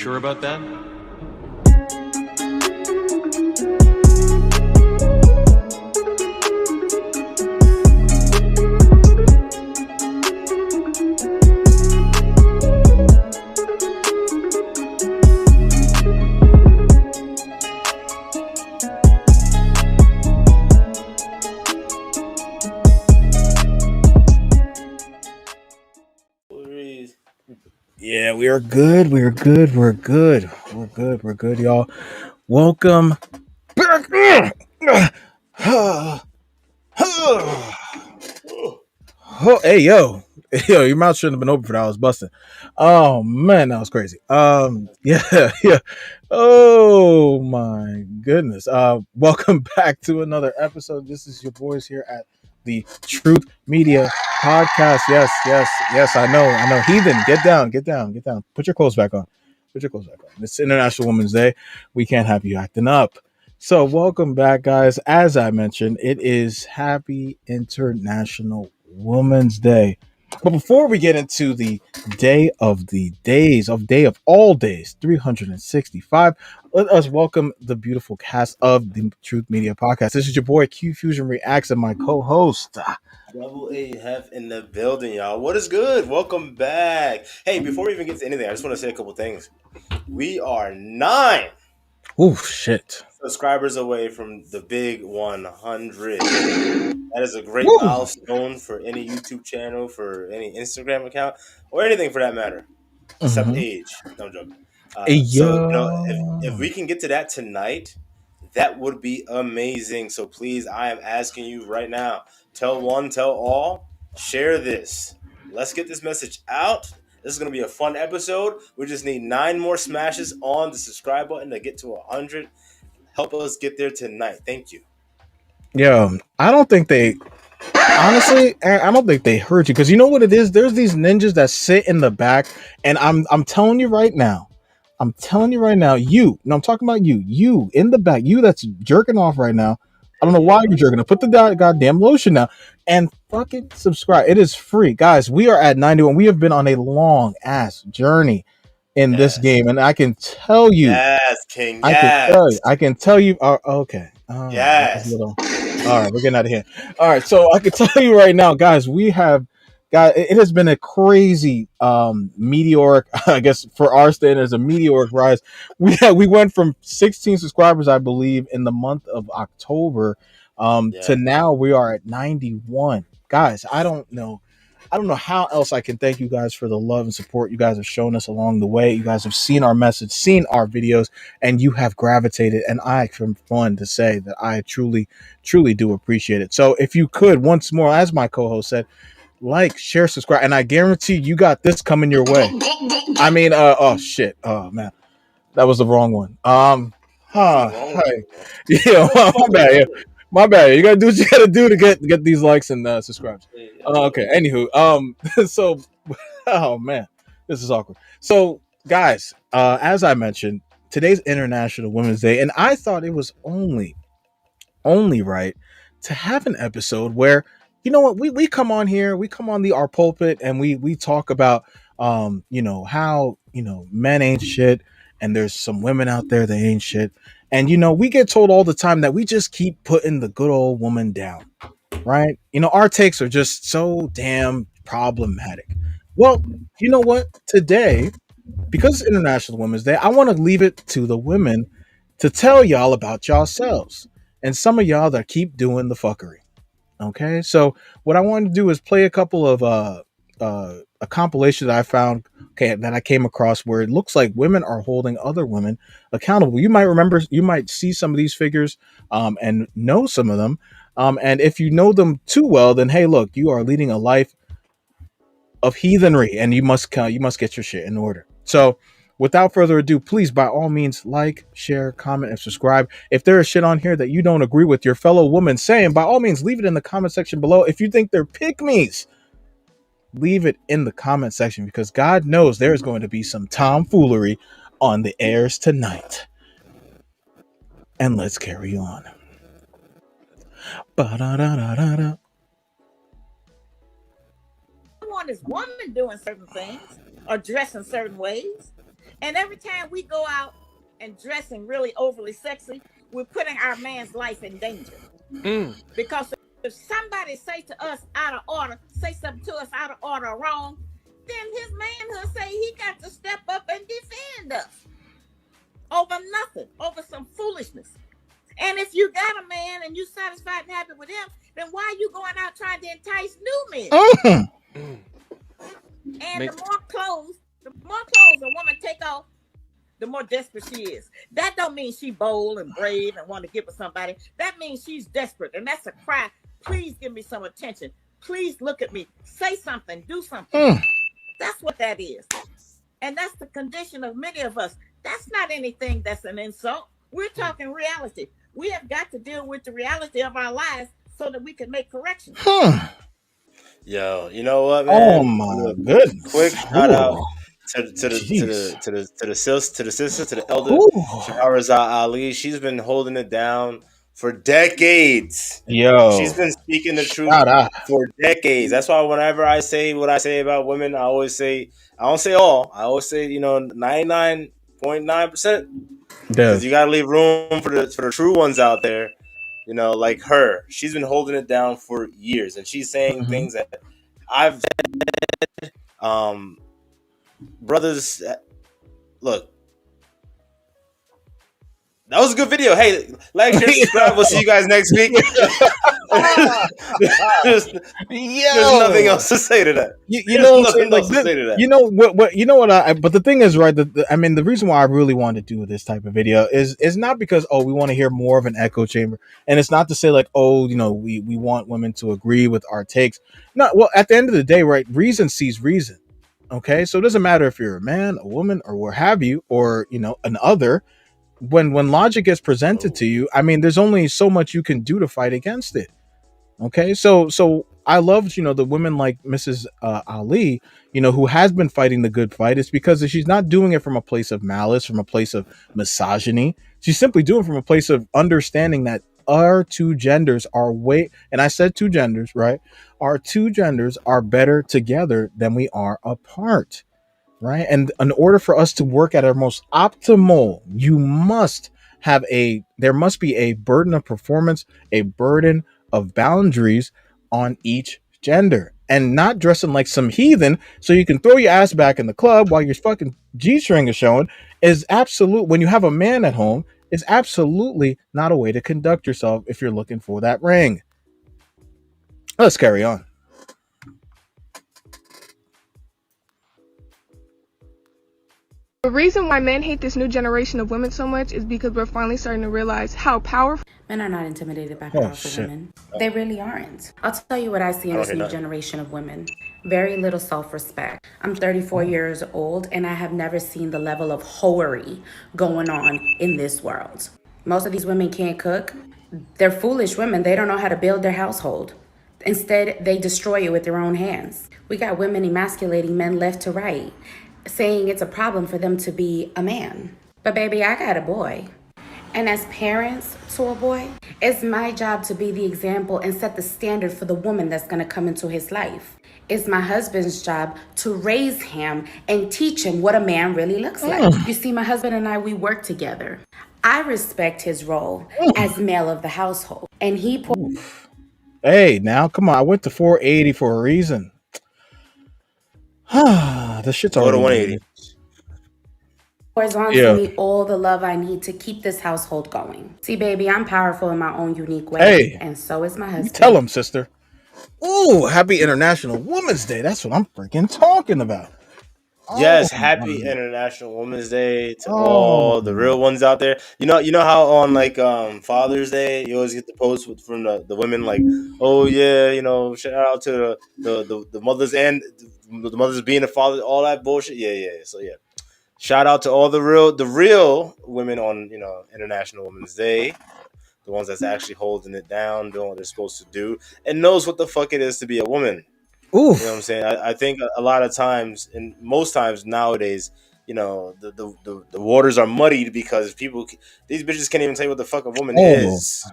sure about that? Yeah, we are good. We're good. We're good. We're good. We're good, y'all. Welcome back. Oh, hey, yo. Yo, your mouth shouldn't have been open for that. I was busting. Oh, man, that was crazy. Yeah, yeah. Oh, my goodness. Welcome back to another episode. This is your boys here at the Truth Media Podcast. Yes, yes, yes. I know. Heathen, get down, get down, get down. Put your clothes back on. Put your clothes back on. It's International Women's Day. We can't have you acting up. So, welcome back, guys. As I mentioned, it is Happy International Women's Day. But before we get into the day of all days, 365, let us welcome the beautiful cast of the Truth Media Podcast. This is your boy Q Fusion Reacts and my co-host. Double A Hef in the building, y'all. What is good? Welcome back. Hey, before we even get to anything, I just want to say a couple things. We are 9 Oh shit. subscribers away from the big 100. That is a great Woo. milestone for any YouTube channel, for any Instagram account, or anything for that matter, except Mm-hmm. age. No, I'm joking. Hey, So, yo. if we can get to that tonight, that would be amazing. So please, I am asking you right now, tell one, tell all, share this. Let's get this message out. This is going to be a fun episode. We just need 9 more smashes on the subscribe button to get to 100. Help us get there tonight. Thank you. Yo, I don't think they honestly, Aaron, I don't think they heard you because you know what it is. There's these ninjas that sit in the back, and I'm telling you right now, I'm telling you right now, you. No, I'm talking about you. You in the back, you that's jerking off right now. I don't know why you're jerking off. Put the goddamn lotion now and fucking subscribe. It is free, guys. We are at 91. We have been on a long ass journey in this Yes. game, and I can tell you, Yes, King. I can Yes. tell you, I can tell you. Okay, all right, that was a Yes. little. All right, we're getting out of here. All right, so I can tell you right now, guys, we have got it has been a crazy meteoric, I guess for our standards, a meteoric rise. We went from 16 subscribers, I believe, in the month of October, Yeah. to now we are at 91. Guys, I don't know how else I can thank you guys for the love and support you guys have shown us along the way. You guys have seen our message, seen our videos, and you have gravitated. And I am fun to say that I truly, truly do appreciate it. So if you could, once more, as my co-host said, like, share, subscribe, and I guarantee you got this coming your way. I mean, oh shit, oh man, that was the wrong one. Hi. Yeah, my bad. Yeah. My bad. You gotta do what you gotta do to get these likes and subscribes. Okay. Anywho, so, oh man, this is awkward. So, guys, as I mentioned, today's International Women's Day, and I thought it was only right to have an episode where you know what we come on here, we come on the our pulpit, and we talk about how men ain't shit, and there's some women out there that ain't shit, and we get told all the time that we just keep putting the good old woman down, right? Our takes are just so damn problematic. Well, you know what? Today, because it's International Women's Day, I want to leave it to the women to tell y'all about yourselves and some of y'all that keep doing the fuckery. Okay, so what I want to do is play a couple of a compilation that I found, okay, that I came across where it looks like women are holding other women accountable. You might remember, you might see some of these figures, and know some of them, and if you know them too well, then hey, look, you are leading a life of heathenry, and you must get your shit in order. So, without further ado, please, by all means, like, share, comment, and subscribe. If there is shit on here that you don't agree with your fellow woman saying, by all means, leave it in the comment section below. If you think they're pick-me's, leave it in the comment section, because God knows there's going to be some tomfoolery on the airs tonight. And let's carry on. Ba-da-da-da-da-da. Want this woman doing certain things or dressing certain ways. And every time we go out and dressing really overly sexy, we're putting our man's life in danger. Mm. Because if somebody say to us out of order, say something to us out of order or wrong, then his manhood say he got to step up and defend us over nothing, over some foolishness. And if you got a man and you satisfied and happy with him, then why are you going out trying to entice new men? Mm. Mm. And Make, the more clothes a woman take off, the more desperate she is. That don't mean she bold and brave and want to give with somebody. That means she's desperate, and that's a cry. Please give me some attention. Please look at me. Say something. Do something. Mm. That's what that is, and that's the condition of many of us. That's not anything that's an insult. We're talking reality. We have got to deal with the reality of our lives so that we can make corrections. Huh. Yo, you know what, Oh man? my Look, quick goodness. shout out Ooh. Jeez. to the sister, to the elder Ooh. Shahrazad Ali. She's been holding it down for decades. She's Yo. been speaking the truth Shout out. for decades. That's why whenever I say what I say about women, I don't say all. I always say 99.9%, because Dev. you gotta leave room for the true ones out there. Like her. She's been holding it down for years, and she's saying Mhm. things that I've um brothers. Look, that was a good video. Hey, like, share, subscribe. We'll see you guys next week. there's, there's nothing Yo. else to say to that. You There's know what I'm saying? nothing Like else to this, say to that. you know what you know what but the thing is, right, I mean, the reason why I really wanted to do this type of video is not because, oh, we want to hear more of an echo chamber, and it's not to say like, oh, we want women to agree with our takes. No, well, at the end of the day, right, reason sees reason. Okay, so it doesn't matter if you're a man, a woman, or what have you, or an other. When logic gets presented Oh, to you, I mean, there's only so much you can do to fight against it. Okay, so I loved, the women like Mrs. Ali, who has been fighting the good fight. It's because she's not doing it from a place of malice, from a place of misogyny. She's simply doing it from a place of understanding that our two genders are way, and I said two genders, right? Our two genders are better together than we are apart, right? And in order for us to work at our most optimal, there must be a burden of performance, a burden of boundaries on each gender, and not dressing like some heathen so you can throw your ass back in the club while your fucking G-string is showing is absolute. When you have a man at home, is absolutely not a way to conduct yourself if you're looking for that ring. Let's carry on. The reason why men hate this new generation of women so much is because we're finally starting to realize how powerful. Men are not intimidated by Oh powerful shit. women. They really aren't. I'll tell you what I see in I don't this hear new nothing. generation of women. Very little self-respect. I'm 34 years old and I have never seen the level of hoery going on in this world. Most of these women can't cook. They're foolish women. They don't know how to build their household. Instead, they destroy it with their own hands. We got women emasculating men left to right, saying it's a problem for them to be a man. But baby, I got a boy. And as parents to a boy, it's my job to be the example and set the standard for the woman that's gonna come into his life. It's my husband's job to raise him and teach him what a man really looks like. You see, my husband and I, we work together. I respect his role as male of the household. And he Oof. Hey, now come on! I went to 480 for a reason. The shit's Go to already 180. loaded. pours on to Yeah. me all the love I need to keep this household going. See, baby, I'm powerful in my own unique way. Hey, And so is my you husband. tell him, sister. Ooh, happy International Women's Day. That's what I'm freaking talking about. Oh, Yes, happy International Women's Day to oh, all the real ones out there. You know how on like Father's Day you always get the post from the women like, oh yeah, shout out to the mothers and the mothers being a father, all that bullshit. Yeah, yeah. So yeah, shout out to all the real women on International Women's Day, the ones that's actually holding it down, doing what they're supposed to do, and knows what the fuck it is to be a woman. You know what I'm oof. saying? I think a lot of times, and most times nowadays, the waters are muddied because these bitches can't even tell you what the fuck a woman Oh, is.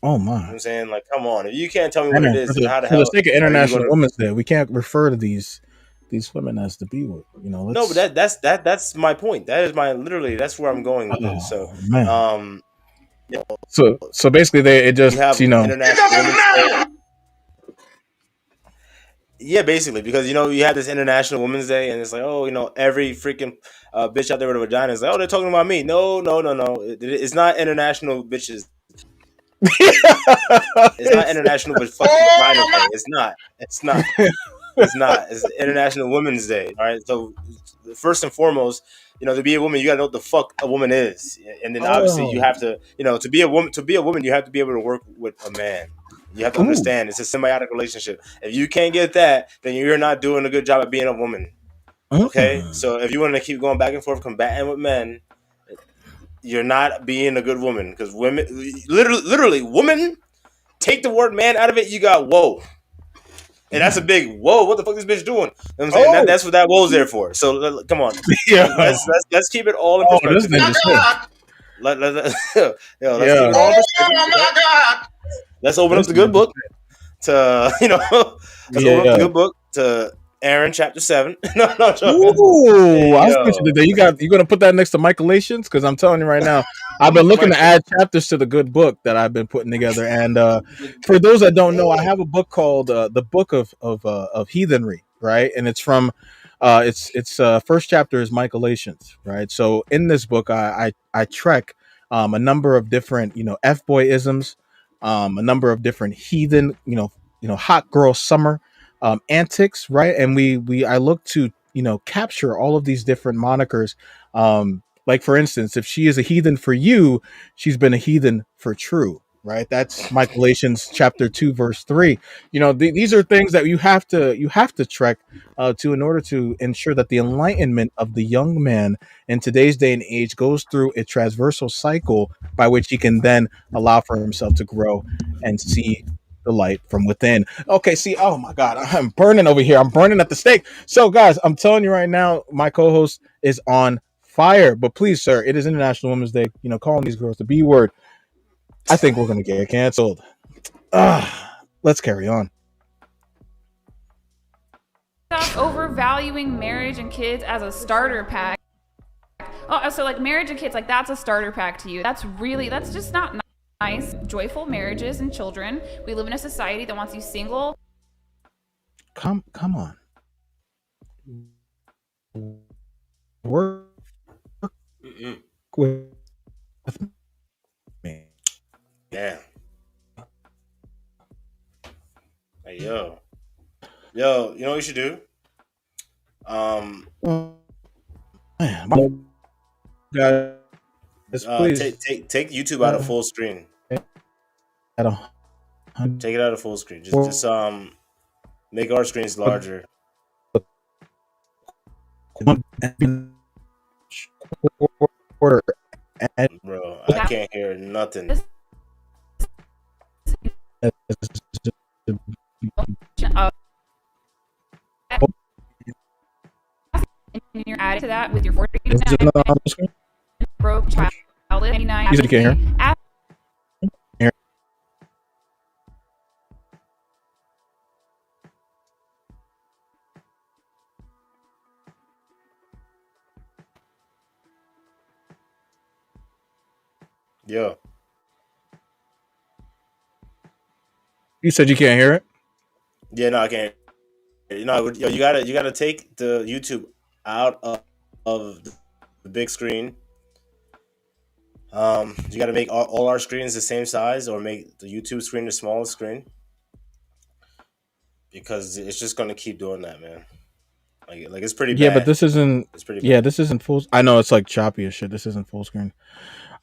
oh You know what my. I'm saying? Like, come on. If you can't tell me I what it know. is, then how the For the hell sake of are you International going to. Women's Day, we can't refer to these these women as to be with. No, but Let's. that's my point. That is my literally. That's where I'm going with this. So, Oh man. um, you know, So basically, it you just have International Women's Day. Yeah, basically, because you have this International Women's Day, and it's like, oh, every freaking bitch out there with a vagina is like, oh, they're talking about me. No, no, no, no. It's not international bitches. It's not it's, international, but fucking vagina day. It's not. It's not. It's not. It's International Women's Day. All right. So first and foremost, to be a woman, you gotta know what the fuck a woman is, and then obviously you oh, have to, to be a woman. To be a woman, you have to be able to work with a man. You have to ooh, understand it's a symbiotic relationship. If you can't get that, then you're not doing a good job at being a woman. Okay. mm. So if you want to keep going back and forth combating with men, you're not being a good woman because women, literally, women. Take the word man out of it, you got whoa. And that's a Damn. big whoa. What the fuck is this bitch doing? You know what I'm saying Oh, that's what that whoa's there for. So come on, yeah. let's keep it all in Oh, this perspective here. ninja too. Let's keep Yeah. it all in perspective. Okay? Let's open up This the good ninja. book to let's open up the Yeah. good book to Aaron chapter 7. No, joking. Ooh, Hey I was yo, thinking that you're gonna put that next to Michaelations because I'm telling you right now, I've been looking to Michael. add chapters to the good book that I've been putting together. And for those that don't know, I have a book called the Book of Heathenry, right? And it's from it's first chapter is Michaelations, right? So in this book, I trek a number of different f boy isms, a number of different heathen hot girl summer antics, right? And we I look to capture all of these different monikers. Like for instance, if she is a heathen for you, she's been a heathen for true, right? That's Michaelations chapter 2 verse 3. These are things that you have to trek to in order to ensure that the enlightenment of the young man in today's day and age goes through a transversal cycle by which he can then allow for himself to grow and see the light from within. Okay, see, oh my God, I'm burning over here. I'm burning at the stake. So, guys, I'm telling you right now, my co-host is on fire. But please, sir, it is International Women's Day. Calling these girls the B word. I think we're gonna get canceled. Let's carry on. Stop overvaluing marriage and kids as a starter pack. Oh, so like marriage and kids, like that's a starter pack to you. That's just not nice. Joyful marriages and children. We live in a society that wants you single. Come on. Work Mm-mm. with me. Yeah. Hey yo, you know what you should do? Man, guys, please. Take YouTube out of full screen. I don't. Take it out of full screen. Just make our screens larger. Quarter. Bro, I can't hear nothing. And you're added to that with your 49 broke child. 99. You said you can't hear? Yo. You said you can't hear it? Yeah, no, I can't. Yo, you gotta take the YouTube out of the big screen. You gotta make all our screens the same size, or make the YouTube screen the smallest screen, because it's just gonna keep doing that, man. Like it's pretty Yeah, but bad. this isn't. It's pretty Yeah, bad. this isn't full. I know it's like choppy as shit. This isn't full screen.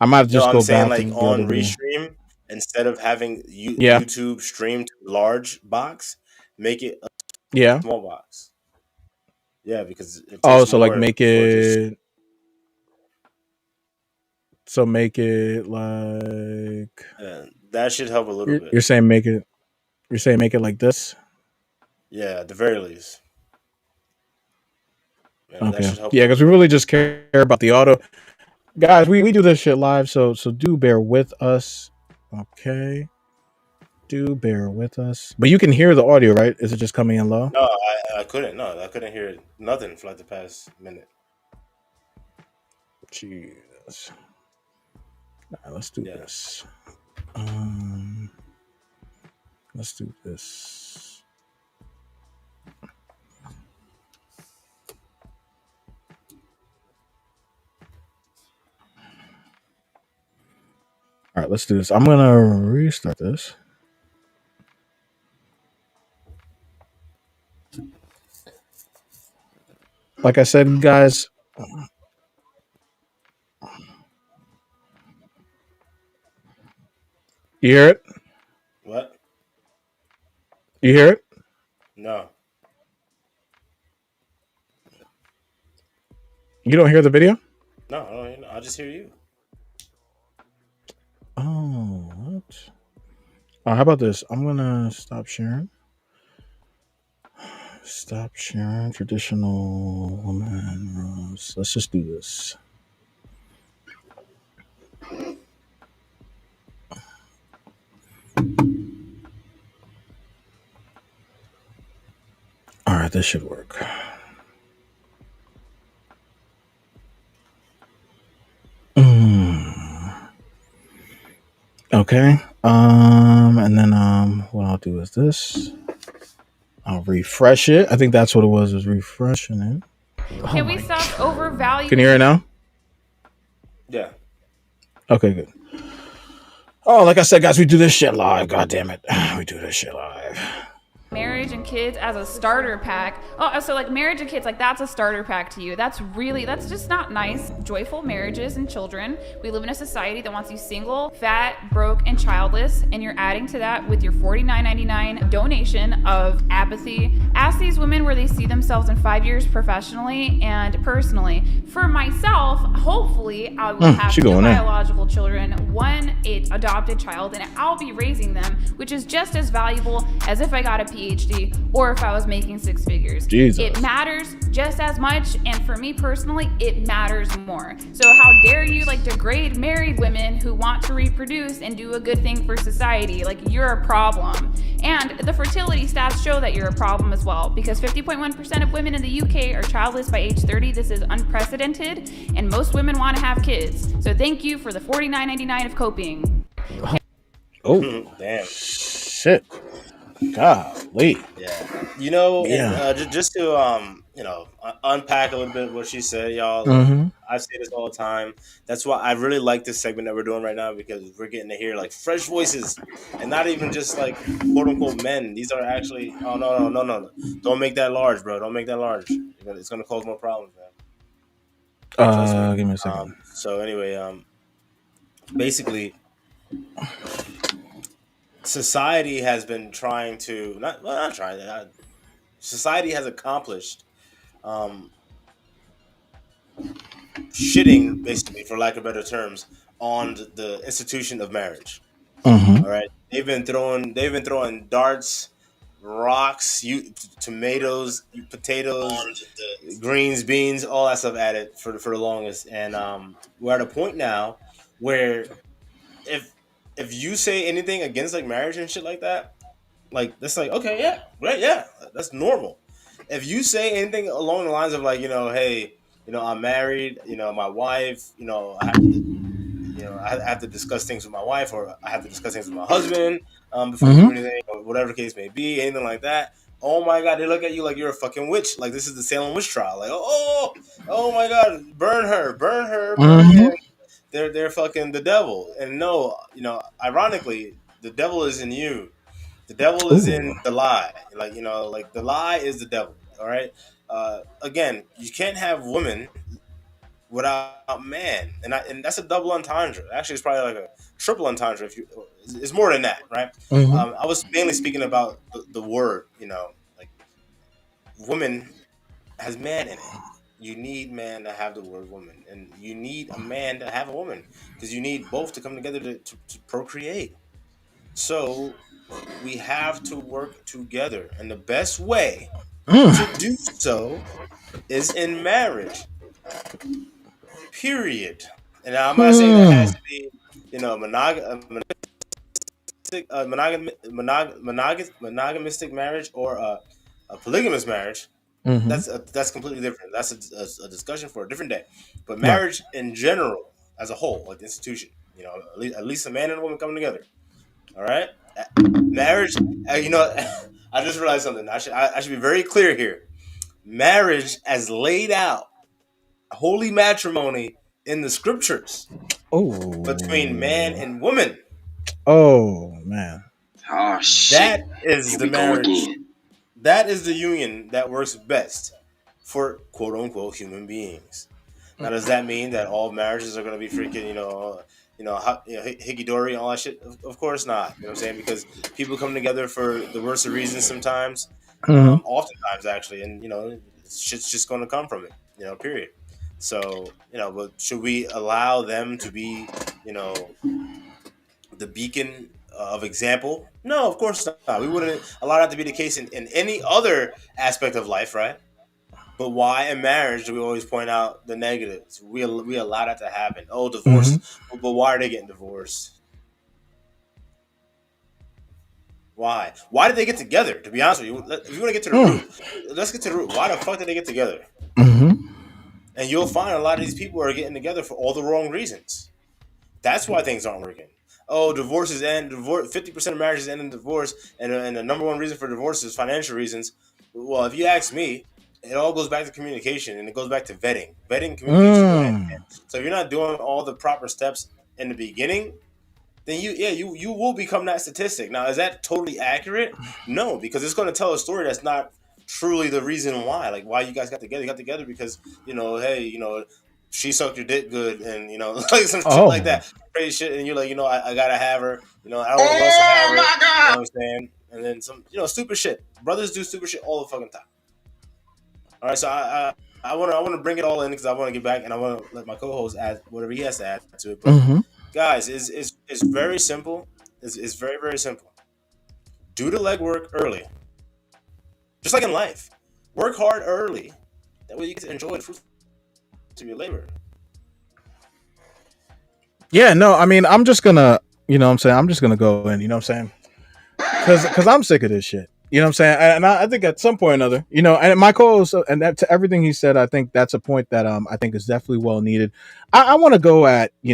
I might No, just I'm go saying back like to the other on video. restream, instead of having Yeah, YouTube stream to large box, make it a yeah. small box. Yeah, because it Oh, takes so like more make for just. it. So make it like. That should help a little bit. You're saying make it. You're saying make it like this. Yeah, at the very least. That Okay. should help a Yeah, because little we bit. really just care about the auto, guys. We do this shit live, so do bear with us. Okay. do bear with us. But you can hear the audio, right? Is it just coming in low? No, I couldn't. No, I couldn't hear nothing for like the past minute. Jesus. All right, let's do Yeah. this. Let's do this. All right, let's do this. I'm gonna restart this. Like I said, guys, you hear it? What? You hear it? No. You don't hear the video? No, I just hear you. Oh, what? Oh, how about this? I'm gonna stop sharing. Stop sharing traditional woman rules. Let's just do this. All right, this should work. Okay. And then what I'll do is this. I'll refresh it. I think that's what it was refreshing it. Can we stop overvaluing? Can you hear it now? Yeah. Okay, good. Oh, like I said, guys, we do this shit live. God damn it. We do this shit live. Marriage and kids as a starter pack. Oh, so like marriage and kids, like that's a starter pack to you. That's just not nice. Joyful marriages and children. We live in a society that wants you single, fat, broke, and childless, and you're adding to that with your $49.99 donation of apathy. Ask these women where they see themselves in 5 years professionally and personally. For myself, hopefully I will have two biological children, one adopted child, and I'll be raising them, which is just as valuable as if I got a PhD or if I was making six figures. Jesus. It matters just as much, and for me personally, it matters more. So how dare you like degrade married women who want to reproduce and do a good thing for society? Like, you're a problem. And the fertility stats show that you're a problem as well, because 50.1% of women in the UK are childless by age 30. This is unprecedented, and most women want to have kids. So thank you for the $49.99 of coping. Oh, damn. Shit. Golly. Yeah. You know, Yeah. and, just to unpack a little bit what she said, y'all. Like, I say this all the time. That's why I really like this segment that we're doing right now, because we're getting to hear like fresh voices, and not even just like quote unquote men. These are actually no. Don't make that large, bro. Don't make that large. It's gonna cause more problems, man. Trust me. Give me a second. So anyway, basically, society has been trying to not trying. Society has accomplished shitting, basically, for lack of better terms, on the institution of marriage. All right, they've been throwing darts, rocks, tomatoes, potatoes, greens, beans, all that stuff at it for the longest, and we're at a point now where if you say anything against like marriage and shit like that, like that's like, okay, yeah, right, yeah, that's normal. If you say anything along the lines of like, hey, I'm married, my wife, I have to discuss things with my wife, or I have to discuss things with my husband before we do anything, or whatever the case may be, anything like that. Oh my God, they look at you like you're a fucking witch. Like this is the Salem witch trial. Like, oh my God, burn her, burn him. They're fucking the devil. And no, ironically, the devil is in you. The devil is in the lie. Like, like the lie is the devil. All right. Again, you can't have women without man, and that's a double entendre. Actually, it's probably like a triple entendre. It's more than that, right? I was mainly speaking about the word. Like woman has man in it. You need man to have the word woman, and you need a man to have a woman, because you need both to come together to procreate. So we have to work together, and the best way to do so is in marriage. Period. And I'm not saying that has to be, monogamous. monogamistic marriage or a polygamous marriage, Mm-hmm. that's completely different. That's a discussion for a different day. But Right. marriage in general, as a whole, like the institution, at least a man and a woman coming together. All right, marriage. I just realized something. I should be very clear here. Marriage, as laid out, holy matrimony in the scriptures between man Oh. and woman. Oh man. Oh shit. That is Here the we go marriage. again. That is the union that works best for quote unquote human beings. Now, does that mean that all marriages are going to be freaking, hickey dory and all that shit? Of course not. You know what I'm saying? Because people come together for the worst of reasons sometimes, Mm-hmm. oftentimes actually, and shit's just going to come from it. Period. So but should we allow them to be, you know, the beacon of example? No, of course not. We wouldn't allow that to be the case in any other aspect of life, right? But why in marriage do we always point out the negatives? We allow that to happen. Oh, Mm-hmm. divorce. But why are they getting divorced? Why? Why did they get together? To be honest with you, if you want to get to the root, let's get to the root. Why the fuck did they get together? Mm-hmm. And you'll find a lot of these people are getting together for all the wrong reasons. That's why things aren't working. Oh, divorces end. Divorce. 50% of marriages end in divorce, and the number one reason for divorce is financial reasons. Well, if you ask me, it all goes back to communication, and it goes back to vetting. Vetting, communication go hand in hand. So if you're not doing all the proper steps in the beginning, then you will become that statistic. Now, is that totally accurate? No, because it's going to tell a story that's not truly the reason why. Like why you guys got together. You got together because hey, she sucked your dick good, and like some shit like Oh. that, crazy shit, and you're like, I gotta have her. I don't know what else to have her. Oh my You know god. what I'm saying? And then some, stupid shit. Brothers do stupid shit all the fucking time. All right, so I want to bring it all in because I want to get back and I want to let my co-host add whatever he has to add to it. But Mm-hmm. guys, it's very simple. It's very very simple. Do the legwork early, just like in life. Work hard early. That way you get to enjoy the fruits of your labor. Yeah, no, I mean, I'm just gonna, what I'm saying, I'm just gonna go in, what I'm saying? Because I'm sick of this shit. You know what I'm saying? And I think at some point or another, and my co-host, and that, to everything he said, I think that's a point that I think is definitely well needed. I want to go at, I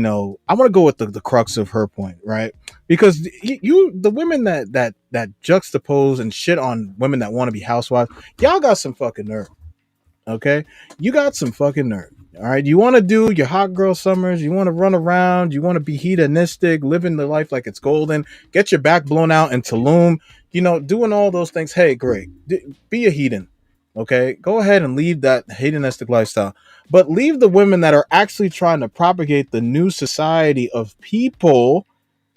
want to go with the crux of her point, right? Because the women that juxtapose and shit on women that want to be housewives, y'all got some fucking nerve. Okay, you got some fucking nerve. All right, you want to do your hot girl summers. You want to run around. You want to be hedonistic, living the life like it's golden. Get your back blown out in Tulum. Doing all those things. Hey, great. Be a heathen. Okay, go ahead and leave that hedonistic lifestyle, but leave the women that are actually trying to propagate the new society of people,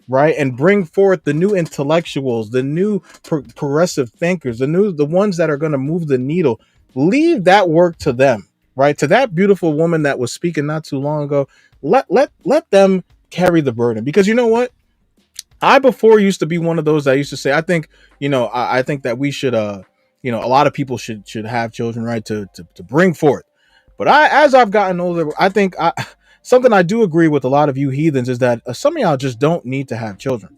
right, and bring forth the new intellectuals, the new progressive thinkers, the ones that are going to move the needle. Leave that work to them, right, to that beautiful woman that was speaking not too long ago. Let them carry the burden, because you know what, I before used to be one of those that used to say, I think, I think that we should a lot of people should have children, right, to bring forth. But as I've gotten older, I think something I do agree with a lot of you heathens is that some of y'all just don't need to have children.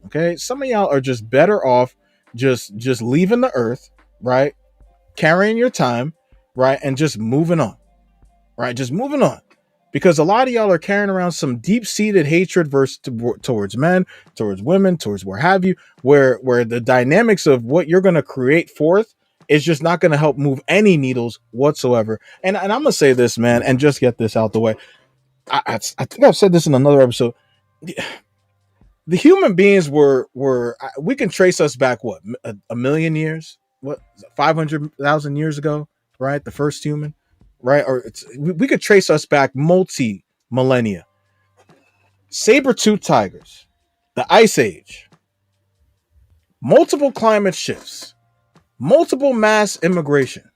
Okay, some of y'all are just better off just leaving the earth, right, carrying your time, right, and just moving on, right, just moving on. Because a lot of y'all are carrying around some deep-seated hatred towards men, towards women, towards where have you, where the dynamics of what you're going to create forth is just not going to help move any needles whatsoever. And I'm going to say this, man, and just get this out the way. I think I've said this in another episode. The human beings were we can trace us back what, a million years, what, 500,000 years ago, right, the first human, right, or we could trace us back multi millennia. Saber-tooth tigers, the ice age, multiple climate shifts, multiple mass immigration,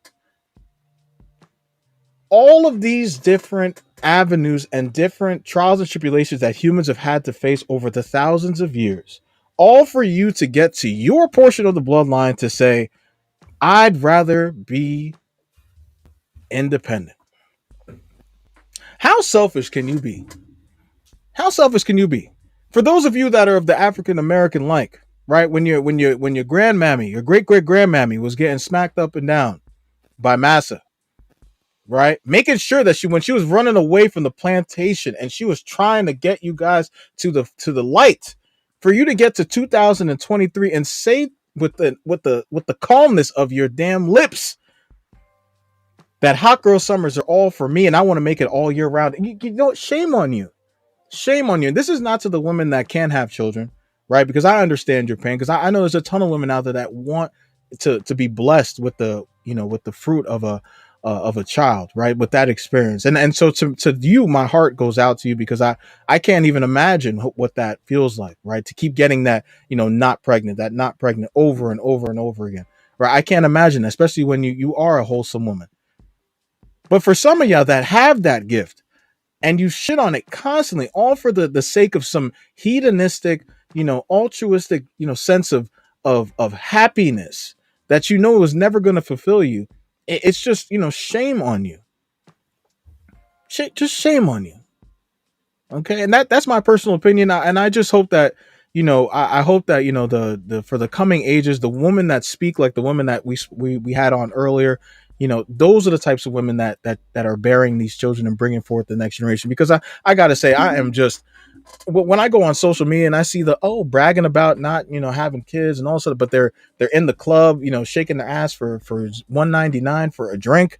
all of these different avenues and different trials and tribulations that humans have had to face over the thousands of years, all for you to get to your portion of the bloodline to say, I'd rather be independent. How selfish can you be? How selfish can you be? For those of you that are of the African American like, right? When your grandmammy, your great great grandmammy was getting smacked up and down by massa, right? Making sure that when she was running away from the plantation and she was trying to get you guys to the light, for you to get to 2023 and say with the calmness of your damn lips that hot girl summers are all for me and I want to make it all year round. You know, shame on you. Shame on you. This is not to the women that can't have children, right? Because I understand your pain. Because I know there's a ton of women out there that want to be blessed with the fruit of a child, right? With that experience, and so to you, my heart goes out to you because I can't even imagine what that feels like, right? To keep getting that not pregnant, over and over and over again, right? I can't imagine, especially when you are a wholesome woman. But for some of y'all that have that gift and you shit on it constantly, all for the sake of some hedonistic, altruistic, sense of happiness that was never going to fulfill you. It's just, shame on you. Just shame on you. Okay, and that's my personal opinion, and I just hope that I hope that the for the coming ages, the women that speak like the women that we had on earlier, those are the types of women that are bearing these children and bringing forth the next generation. Because I gotta say, I am just, when I go on social media and I see bragging about not having kids and all sort of, but they're in the club, shaking the ass for $1.99 for a drink,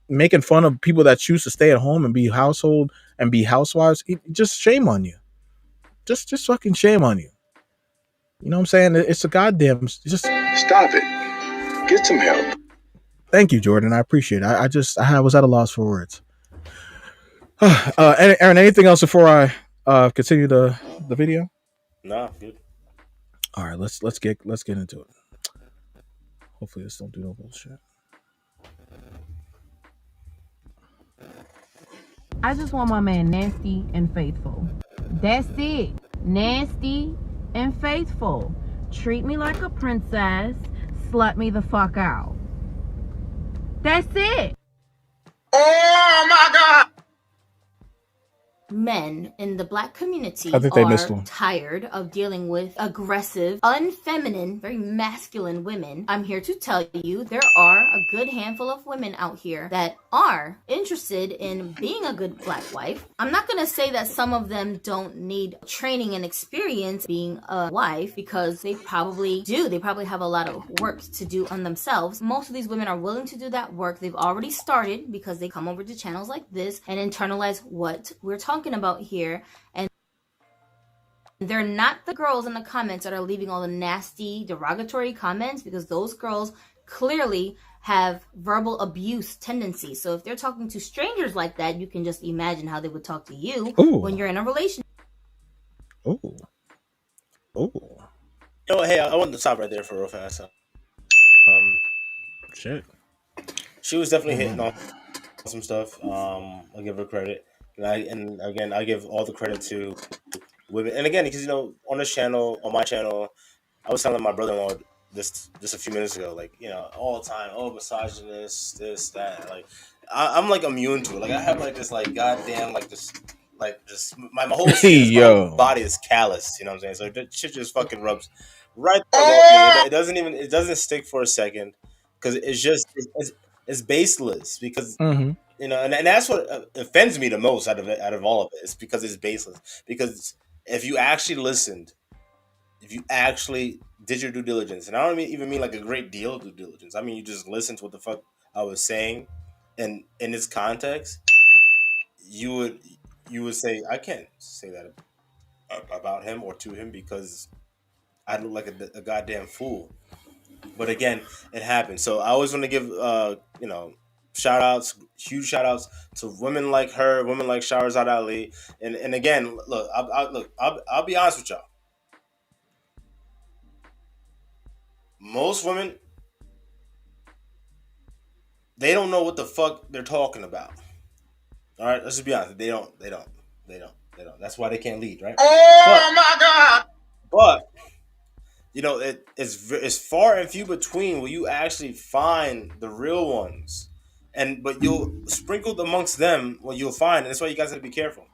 making fun of people that choose to stay at home and be housewives. Just shame on you. Just fucking shame on you. You know what I'm saying? It's a goddamn, just stop it. Get some help. Thank you, Jordan. I appreciate it. I was at a loss for words. Aaron, anything else before I continue the video? No, good. All right, let's get into it. Hopefully this don't do no bullshit. I just want my man nasty and faithful. That's it. Nasty and faithful. Treat me like a princess. Slut me the fuck out. That's it. Oh my God. Men in the Black community I think they missed one. tired of dealing with aggressive, unfeminine, very masculine women. I'm here to tell you there are a good handful of women out here that are interested in being a good Black wife. I'm not going to say that some of them don't need training and experience being a wife, because they probably do. They probably have a lot of work to do on themselves. Most of these women are willing to do that work. They've already started because they come over to channels like this and internalize what we're talking about here. And they're not the girls in the comments that are leaving all the nasty, derogatory comments, because those girls clearly have verbal abuse tendencies. So if they're talking to strangers like that, you can just imagine how they would talk to you when you're in a relationship. Oh. Hey, I want to stop right there for real fast. Shit. She was definitely hitting on some stuff. I'll give her credit, and again, I give all the credit to women. And again, because on this channel, on my channel, I was telling my brother-in-law this just a few minutes ago, like all the time, misogynist, this, that. Like I'm like immune to it. Like I have like this like goddamn like this. Like just my whole skin, my body is callous. You know what I'm saying? So that shit just fucking rubs right off me. It doesn't stick for a second, because it's baseless. Because and that's what offends me the most out of all of it. It's because it's baseless. Because if you actually listened, if you actually did your due diligence, and I don't even mean like a great deal of due diligence. I mean you just listened to what the fuck I was saying, and in its context, you would say, I can't say that about him or to him because I look like a goddamn fool. But again, it happened. So I always want to give shout outs, huge shout outs to women like her, women like Shahrazad Ali. And again, look, I'll be honest with y'all. Most women, they don't know what the fuck they're talking about. All right, let's just be honest. They don't. That's why they can't lead, right? My God! But it's far and few between where you actually find the real ones, but you'll sprinkled amongst them what you'll find, and that's why you guys have to be careful.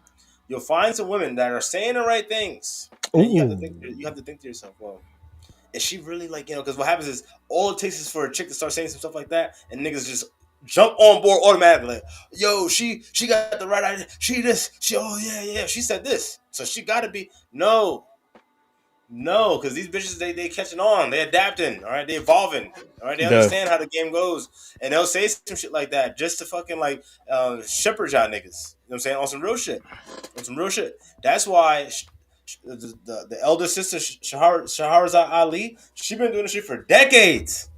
you'll find some women that are saying the right things, and Ooh. you have to think to yourself, well, is she really like, because what happens is all it takes is for a chick to start saying some stuff like that, and niggas just jump on board automatically. Like, yo, she got the right idea. Oh yeah, she said this, so she got to be no, because these bitches they catching on, they adapting, all right, they evolving, all right, they The understand how the game goes, and they'll say some shit like that just to fucking like shepherd y'all niggas. You know what I'm saying? On some real shit, That's why. The elder sister Shahrazad Ali, she been doing this shit for decades.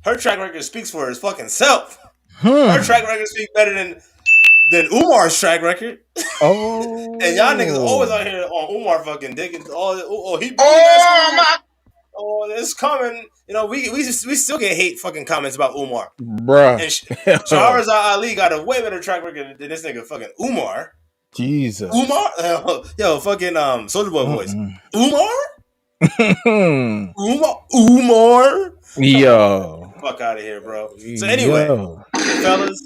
Her track record speaks for his fucking self. Her track record speaks better than Umar's track record. And y'all niggas always Oh. out here on Umar fucking digging. Oh, he oh, it's coming. We still get hate fucking comments about Umar. Bruh. And Shahrazad Ali got a way better track record than this nigga fucking Umar. Jesus. Umar? Yo, fucking Soulja Boy voice. Umar? Umar? Yo. Fuck out of here, bro. So anyway, fellas,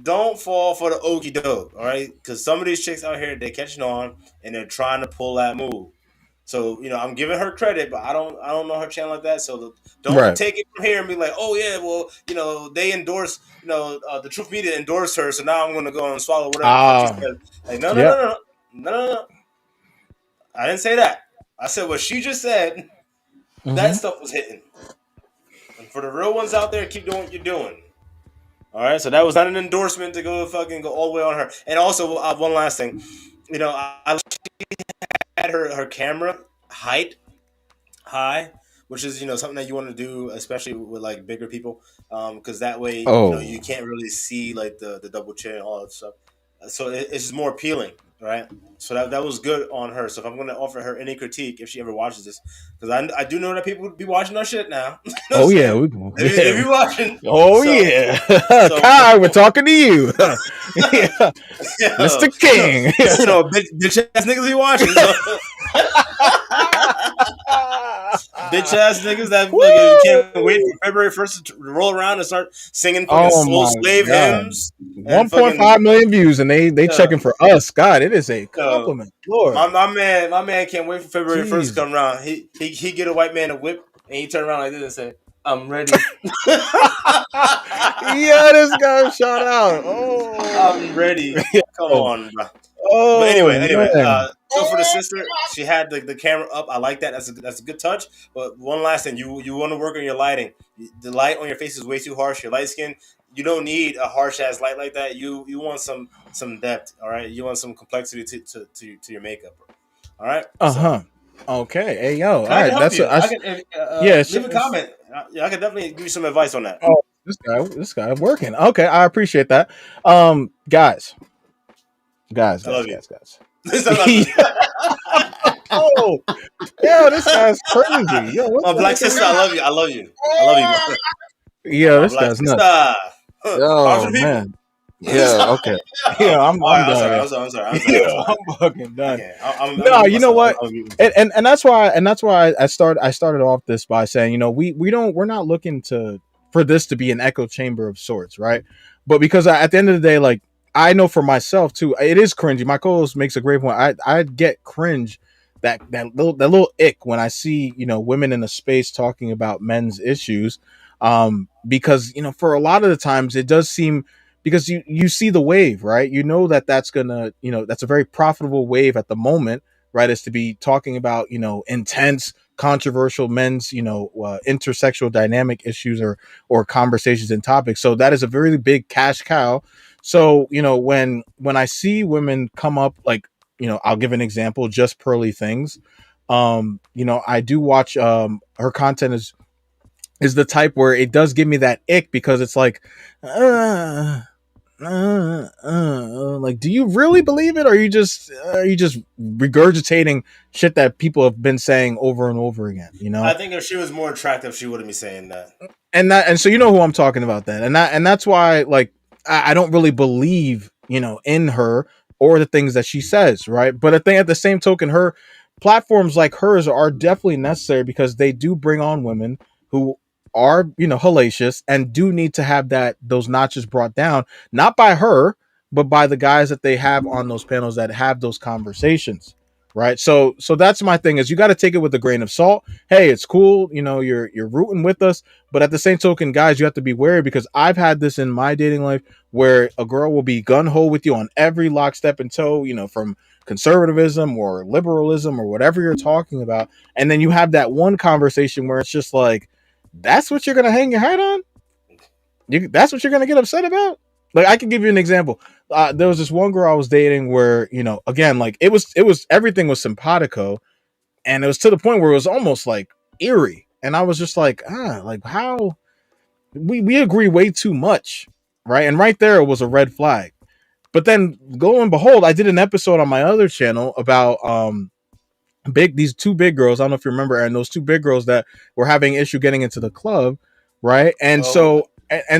don't fall for the okie doke, all right? Because some of these chicks out here, they're catching on and they're trying to pull that move. So I'm giving her credit, but I don't know her channel like that. So don't take it from here and be like, oh yeah, well they endorse, the Truth Media endorsed her, so now I'm gonna go and swallow whatever she said. Like no. I didn't say that. I said what she just said. That stuff was hitting. And for the real ones out there, keep doing what you're doing. All right, so that was not an endorsement to go all the way on her. And also, one last thing, I had her camera height high, which is something that you want to do, especially with like bigger people, because that way you can't really see like the double chin and all that stuff. So it's just more appealing, right? So that was good on her. So if I'm going to offer her any critique if she ever watches this, because I do know that people would be watching our shit now. Oh yeah, they be watching. Oh so, yeah, Kai, we're talking to you, yeah. Mr. King. Bitch ass niggas be watching. So. Bitch ass niggas that can't wait for February 1st to roll around and start singing fucking slow slave hymns. 1.5 million views, and they checking for us. God, it is a compliment. Lord, my man can't wait for February 1st to come around. He get a white man a whip and he turn around like this and say, "I'm ready." Yeah, this guy shout out. Oh, I'm ready. Come on, bro. Oh, but anyway. So for the sister, she had the camera up. I like that. That's a good touch. But one last thing, you want to work on your lighting. The light on your face is way too harsh. You're light skin. You don't need a harsh ass light like that. You want some depth. All right. You want some complexity to your makeup. All right. Okay. Hey yo. All right. That's leave a comment. I can definitely give you some advice on that. Oh, this guy working. Okay, I appreciate that. Guys. Guys. Oh, yeah, this guy's crazy. Yo, my black sister, I love you. Bro. Yeah, this guy's nuts. Oh man. Yeah. Okay. Yeah, I'm done. I'm sorry. I'm fucking done. No, you know what? And that's why I started off this by saying, we're not looking for this to be an echo chamber of sorts, right? But because at the end of the day, like I know for myself too, it is cringy. My co-host makes a great point. I get cringe that little ick when I see women in a space talking about men's issues, because for a lot of the times it does seem, because you see the wave, right? That's gonna that's a very profitable wave at the moment, right? Is to be talking about intense, controversial men's intersexual dynamic issues or conversations and topics. So that is a very big cash cow. So when I see women come up, like I'll give an example, Just Pearly Things. I do watch her content is the type where it does give me that ick, because it's like like, do you really believe it, or are you just regurgitating shit that people have been saying over and over again? I think if she was more attractive, she wouldn't be saying that. And so who I'm talking about then, and that's why, like, I don't really believe in her or the things that she says, right? But I think at the same token, her platforms like hers are definitely necessary, because they do bring on women who are hellacious and do need to have those notches brought down, not by her, but by the guys that they have on those panels that have those conversations, right? So that's my thing, is you got to take it with a grain of salt. Hey, it's cool, you're rooting with us, but at the same token, guys, you have to be wary, because I've had this in my dating life where a girl will be gun ho with you on every lockstep and toe, from conservatism or liberalism or whatever you're talking about, and then you have that one conversation where it's just like, that's what you're gonna hang your hat on. That's what you're gonna get upset about. Like, I can give you an example. There was this one girl I was dating where, again, like, it was everything was simpatico, and it was to the point where it was almost like eerie, and I was just like, like, how we agree way too much, right? And right there, it was a red flag. But then, lo and behold, I did an episode on my other channel about these two big girls. I don't know if you remember, Aaron, those two big girls that were having issue getting into the club, right? And Oh,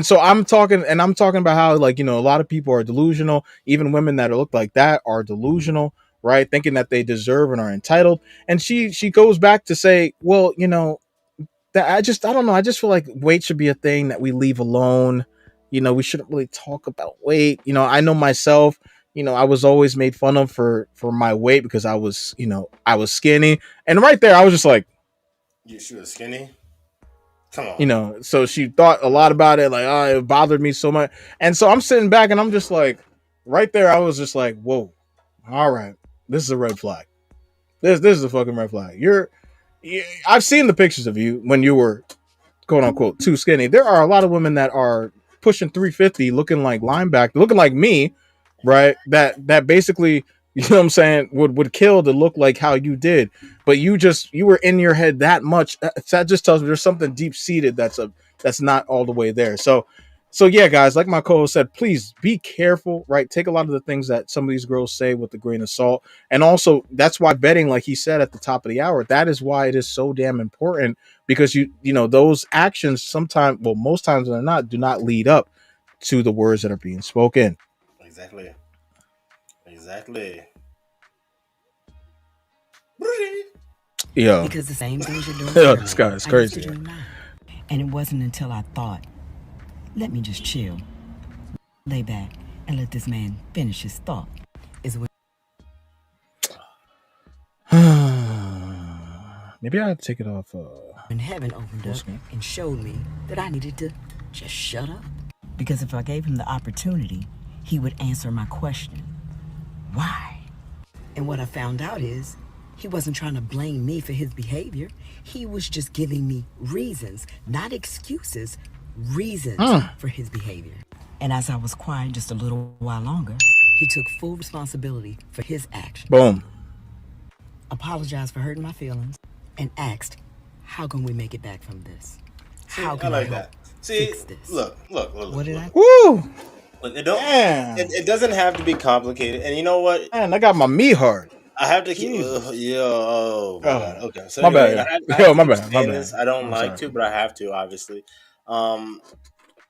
so I'm talking about how, like, a lot of people are delusional. Even women that look like that are delusional, right? Thinking that they deserve and are entitled. And she goes back to say, well, that I don't know. I just feel like weight should be a thing that we leave alone. We shouldn't really talk about weight. I know myself. I was always made fun of for my weight because I was skinny. And right there, I was just like, she was skinny. Come on. so she thought a lot about it, like, oh, it bothered me so much. And so I'm sitting back and I'm just like, right there, I was just like, whoa, all right, this is a red flag. This is a fucking red flag. I've seen the pictures of you when you were, quote unquote, too skinny. There are a lot of women that are pushing 350, looking like linebacker, looking like me, right? That basically, what I'm saying, would kill to look like how you did. But you were in your head that much. That just tells me there's something deep seated that's not all the way there. So yeah, guys, like my co-host said, please be careful, right? Take a lot of the things that some of these girls say with a grain of salt. And also, that's why betting, like he said at the top of the hour, that is why it is so damn important, because those actions sometimes, well, most times they're not, do not lead up to the words that are being spoken. Exactly. Exactly. Yeah. Because the same things you're doing Yeah, earlier, this guy is I used to crazy. do now. And it wasn't until I thought, let me just chill, lay back, and let this man finish his thought, is when Maybe I take it off. heaven opened up and showed me that I needed to just shut up. Because if I gave him the opportunity, he would answer my question. Why? And what I found out is, he wasn't trying to blame me for his behavior. He was just giving me reasons, not excuses, reasons for his behavior. And as I was quiet just a little while longer, he took full responsibility for his actions. Boom. Apologized for hurting my feelings and asked, how can we make it back from this? How I can like help that. See, fix this? look. What did I? Woo! Look, Damn. it doesn't have to be complicated. And you know what? Man, I got my meat hard. I have to keep. Jesus. Oh my god. Oh, Okay. So my anyway, bad. I Yo, have to my keep bad. My saying bad. this. I don't I'm like sorry. to, but I have to. Obviously,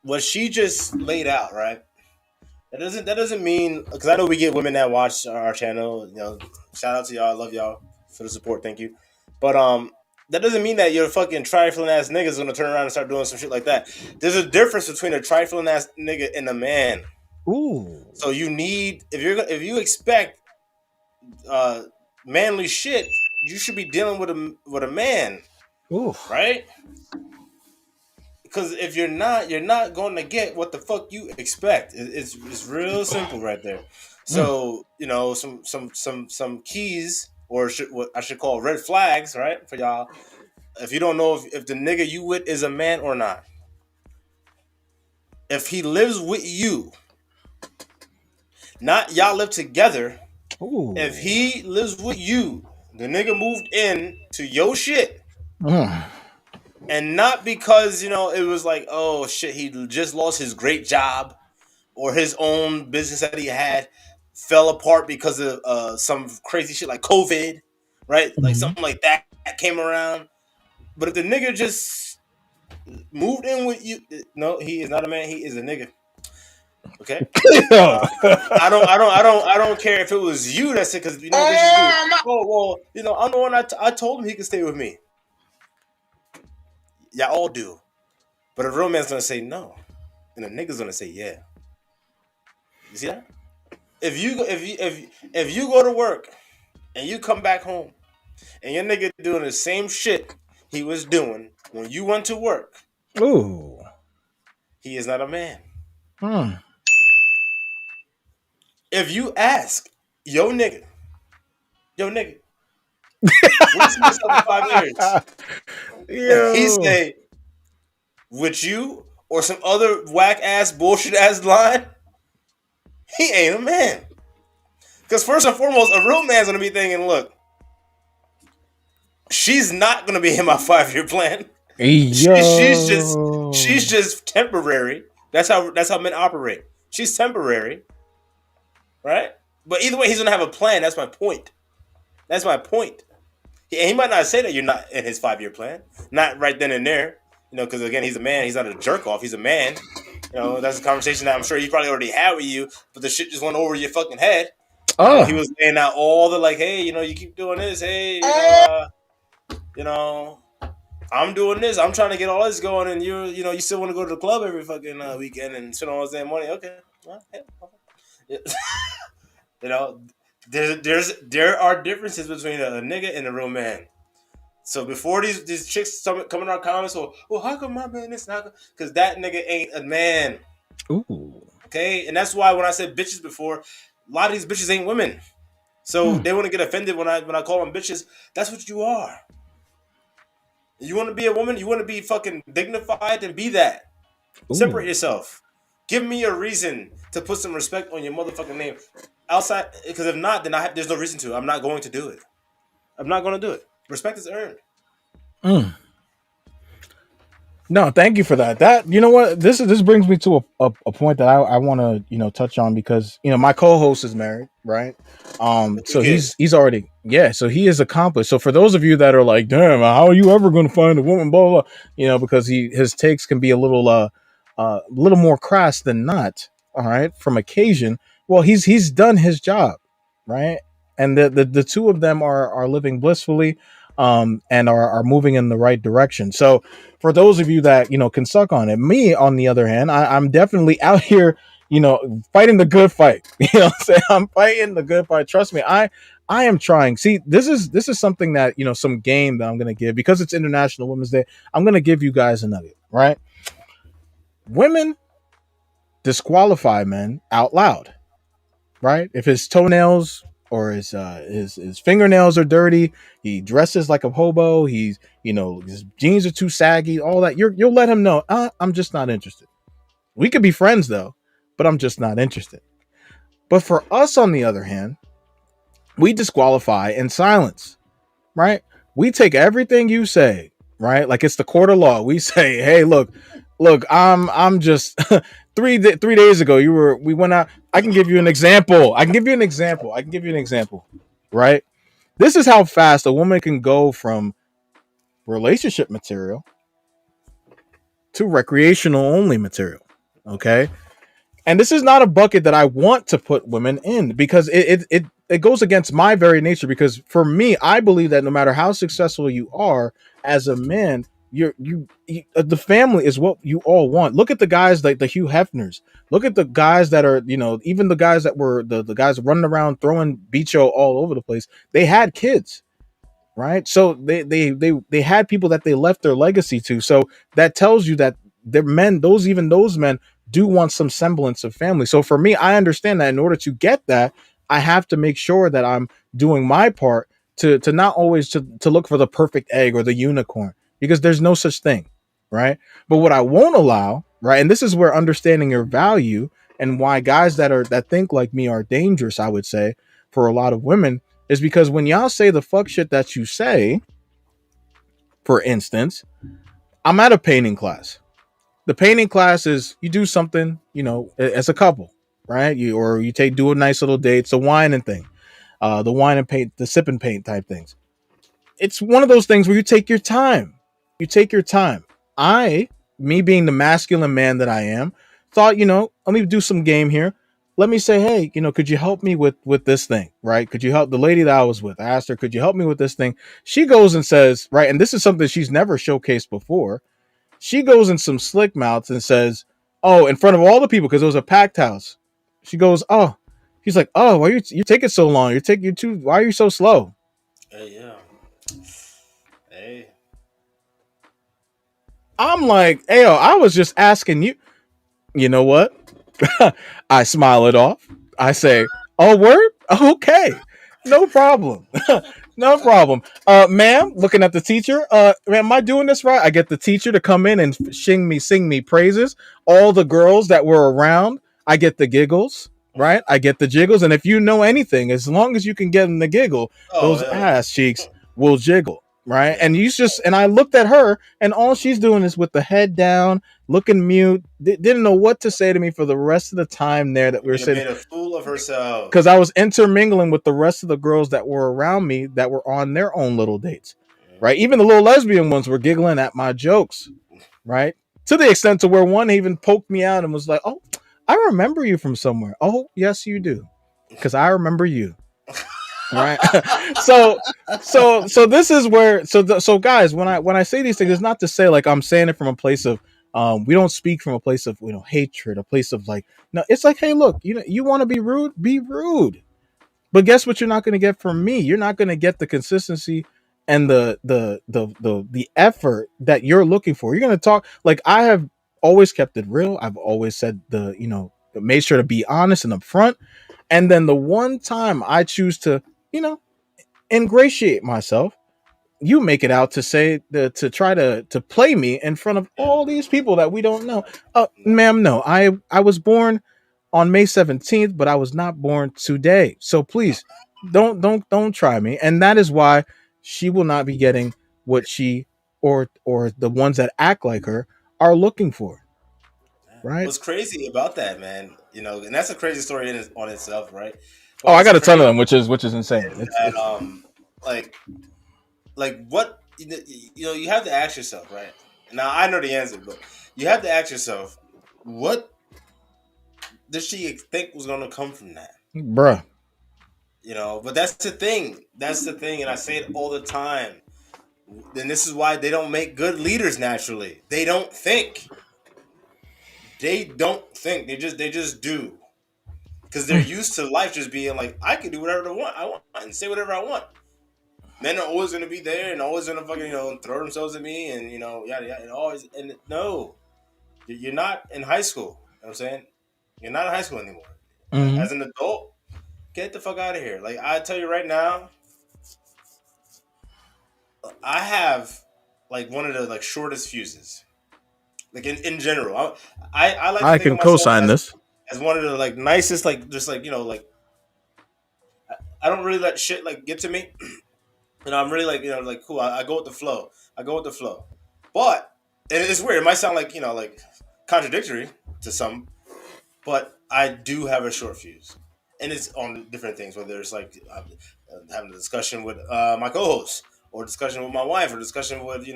what she just laid out, right? That doesn't mean, because I know we get women that watch our channel. Shout out to y'all. I love y'all for the support. Thank you. But that doesn't mean that your fucking trifling ass niggas gonna turn around and start doing some shit like that. There's a difference between a trifling ass nigga and a man. Ooh. So if you expect uh, manly shit, you should be dealing with a man, Ooh. right? Because if you're not going to get what the fuck you expect. It's real simple right there. So some keys, or what I should call red flags, right, for y'all. If you don't know if the nigga you with is a man or not, if he lives with you, not y'all live together. Ooh. If he lives with you, the nigga moved in to your shit. And not because, it was like, oh shit, he just lost his great job, or his own business that he had fell apart because of some crazy shit like COVID, right? Like something like that came around. But if the nigga just moved in with you, no, he is not a man. He is a nigga. Okay. Yo. I don't care if it was you that said, because bitches do. Oh well, I'm the one. I told him he could stay with me. Y'all all do. But a real man's gonna say no, and a nigga's gonna say yeah. You see that? if you go to work and you come back home and your nigga doing the same shit he was doing when you went to work, Ooh. he is not a man. Hmm. If you ask yo nigga, where you see yourself in 5 years? And he Yo. say, with you or some other whack ass bullshit ass line, he ain't a man. Because first and foremost, a real man's gonna be thinking, look, she's not gonna be in my 5 year plan. She's Yo. just temporary. That's how men operate. She's temporary, right? But either way, he's gonna have a plan. That's my point. That's my point. He might not say that you're not in his 5 year plan, not right then and there. Because again, he's a man. He's not a jerk off. He's a man. That's a conversation that I'm sure he probably already had with you, but the shit just went over your fucking head. He was laying out all the like, hey, you keep doing this. Hey, I'm doing this. I'm trying to get all this going, and you still want to go to the club every fucking weekend and spend all this damn money. Okay, well, yeah. There are differences between a nigga and a real man. So before these chicks come in our comments, well, how come my man is not? Because that nigga ain't a man. Ooh. Okay, and that's why when I said bitches before, a lot of these bitches ain't women. So they want to get offended when I call them bitches. That's what you are. You want to be a woman? You want to be fucking dignified? Then be that. Ooh. Separate yourself. Give me a reason to put some respect on your motherfucking name. Outside, because if not, then there's no reason to. I'm not going to do it. I'm not going to do it. Respect is earned. No, thank you for that. That, you know what, this brings me to a point that I want to touch on, because my co-host is married, right? So Kids. he's already, yeah, so he is accomplished. So for those of you that are like, damn, how are you ever going to find a woman, blah, blah, blah, because his takes can be a little more crass than not, all right, from occasion. Well, he's done his job, right? And the two of them are living blissfully, and are moving in the right direction. So for those of you that can suck on it, me on the other hand, I'm definitely out here, fighting the good fight. I'm saying, I'm fighting the good fight. Trust me, I am trying. See, this is something that some game that I'm gonna give, because it's International Women's Day. I'm gonna give you guys a nugget, right? Women disqualify men out loud, right? If his toenails or his fingernails are dirty, he dresses like a hobo, his jeans are too saggy, all that, you'll let him know, I'm just not interested. We could be friends though, but I'm just not interested. But for us, on the other hand, we disqualify in silence, right? We take everything you say, right? Like it's the court of law. We say, hey, look, I'm just 3 days ago we went out. I can give you an example. Right? This is how fast a woman can go from relationship material to recreational only material. Okay? And this is not a bucket that I want to put women in, because it goes against my very nature. Because for me, I believe that no matter how successful you are as a man, the family is what you all want. Look at the guys like the Hugh Hefners. Look at the guys that are, even the guys that were the guys running around throwing bicho all over the place. They had kids, right? So they had people that they left their legacy to. So that tells you that they're men. Those men do want some semblance of family. So for me, I understand that in order to get that, I have to make sure that I'm doing my part to not always to look for the perfect egg or the unicorn, because there's no such thing, right? But what I won't allow, right, and this is where understanding your value and why guys that think like me are dangerous, I would say, for a lot of women, is because when y'all say the fuck shit that you say, for instance, I'm at a painting class. The painting class is you do something, as a couple, right? You do a nice little date. It's a wine and thing, the wine and paint, the sip and paint type things. It's one of those things where you take your time. Me being the masculine man that I am, thought, let me do some game here. Let me say, hey, could you help me with this thing, right? Could you help the lady that I was with? I asked her, could you help me with this thing? She goes and says, right, and this is something she's never showcased before. She goes in some slick mouths and says, oh, in front of all the people, because it was a packed house. She goes, oh, He's like, oh, why you taking so long? You're too. Why are you so slow? Hey, yeah. Hey. I'm like, hey, I was just asking you. You know what? I smile it off. I say, "Oh, word? Okay, no problem, no problem." Ma'am, looking at the teacher. Am I doing this right? I get the teacher to come in and sing me praises. All the girls that were around, I get the giggles. Right? I get the jiggles, and if you know anything, as long as you can get them to giggle, Oh those yeah. ass cheeks will jiggle. Right? Yeah. And I looked at her, and all she's doing is with the head down, looking mute, didn't know what to say to me for the rest of the time there that we were sitting, Made a fool of herself. because I was intermingling with the rest of the girls that were around me that were on their own little dates, right? Even the little lesbian ones were giggling at my jokes, right? To the extent to where one even poked me out and was like, "Oh, I remember you from somewhere." "Oh, yes, you do, because I remember you." Right? so this is where so guys, when I say these things, it's not to say like I'm saying it from a place of we don't speak from a place of hatred, a place of like, no, it's like, hey, look, you want to be rude, but guess what? You're not going to get from me. You're not going to get the consistency and the effort that you're looking for. You're going to talk like, I have always kept it real. I've always said made sure to be honest and upfront. And then the one time I choose to, you know, ingratiate myself, you make it out to say to try to play me in front of Yeah. all these people that we don't know. No. Ma'am, no, I was born on May 17th, but I was not born today. So please don't try me. And that is why she will not be getting what she or the ones that act like her are looking for. Right? What's crazy about that, man? And that's a crazy story on itself, right? But Oh, I what's got a ton of crazy them, which is insane. is It's that like what you have to ask yourself, right? Now I know the answer, but you have to ask yourself, what does she think was going to come from that? bruh. But that's the thing. That's the thing, and I say it all the time. Then this is why they don't make good leaders naturally. They don't think. They don't think. They just do. Because they're used to life just being like, I can do whatever I want and say whatever I want. Men are always gonna be there and always gonna fucking throw themselves at me and yada yada and always, and no, you're not in high school. You know what I'm saying? You're not in high school anymore. Mm-hmm. As an adult, get the fuck out of here. Like, I tell you right now, I have like one of the like shortest fuses. Like in general, I like to I think of can myself co-sign this. as one of the like nicest, like just like like I don't really let shit like get to me. I'm really like like cool. I go with the flow. I go with the flow. But and it's weird. It might sound like like contradictory to some, but I do have a short fuse, and it's on different things. Whether it's like having a discussion with my co-host, or discussion with my wife, or discussion with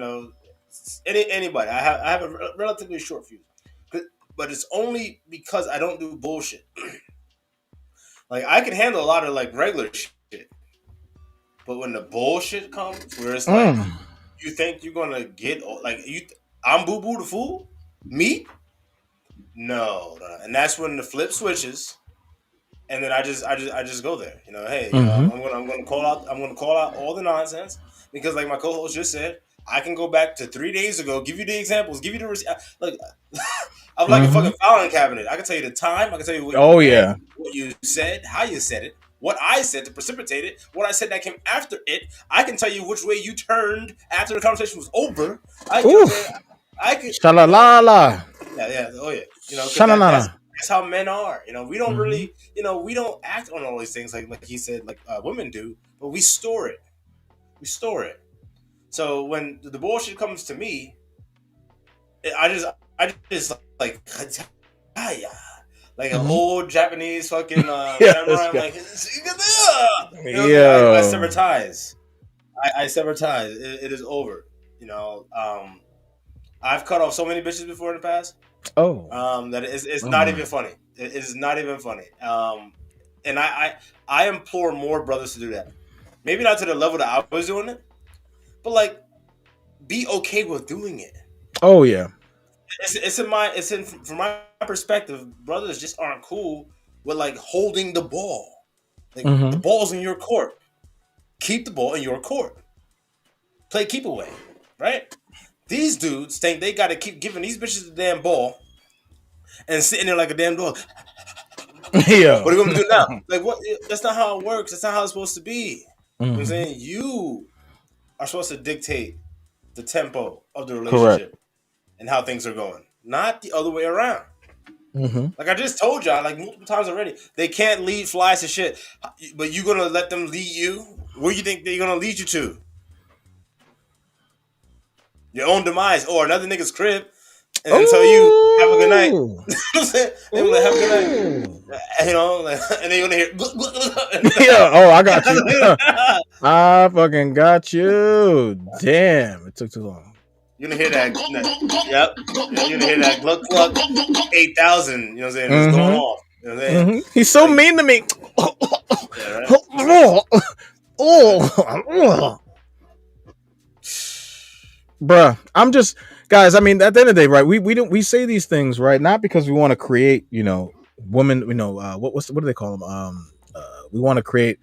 anybody. I have a relatively short fuse, but it's only because I don't do bullshit. Like, I can handle a lot of like regular shit, but when the bullshit comes, where it's like Mm. you think you're gonna get like I'm Boo Boo the fool, me? No, no, and that's when the flip switches, and then I just go there. Hey, Mm-hmm. I'm gonna call out all the nonsense, because like my co-host just said, I can go back to 3 days ago, give you the examples, give you the like. I'm like a Mm-hmm. fucking filing cabinet. I can tell you the time. I can tell you Oh yeah. what you said, how you said it, what I said to precipitate it, what I said that came after it. I can tell you which way you turned after the conversation was over. You know what I'm saying? Oof. I could, Shalalala. yeah, yeah, oh yeah, because that's Shananana. that's how men are. We don't Mm-hmm. really, we don't act on all these things like he said, like women do, but we store it. We store it. So when the bullshit comes to me, I just like like an Mm-hmm. old Japanese fucking Yeah, this samurai. I'm guy. like, you know what I'm saying? I sever Yo. ties. I sever ties. It is over. I've cut off so many bitches before in the past. Oh. That it's Oh not my. even funny. It is not even funny. And I implore more brothers to do that. Maybe not to the level that I was doing it, but like, be okay with doing it. Oh yeah. It's in from my perspective, brothers just aren't cool with like holding the ball. Like the Mm-hmm. ball's in your court. Keep the ball in your court. Play keep away, right? These dudes think they got to keep giving these bitches the damn ball and sitting there like a damn dog. Yeah. What are you going to do now? Like, what? That's not how it works. That's not how it's supposed to be. You know what I'm Mm-hmm. saying? You are supposed to dictate the tempo of the Correct. relationship and how things are going, not the other way around. Mm-hmm. Like I just told y'all, like multiple times already, they can't lead flies to shit. But you gonna let them lead you? Where you think they're gonna lead you to? Your own demise or another nigga's crib, and then tell you have a good night. You know what I'm saying? They will have a good night. You know, like, and then you're gonna hear. Yeah. Oh, I got you. I fucking got you. Damn, it took too long. You're gonna hear that. Yep. You're gonna hear that gluck gluck 8,000. You know what I'm saying? It's going off. You know what I'm saying? Mm-hmm. He's so like, mean to me. Yeah, right? Bruh, I'm just guys. I mean, at the end of the day, right? We say these things, right? Not because we want to create, women. What do they call them? We want to create,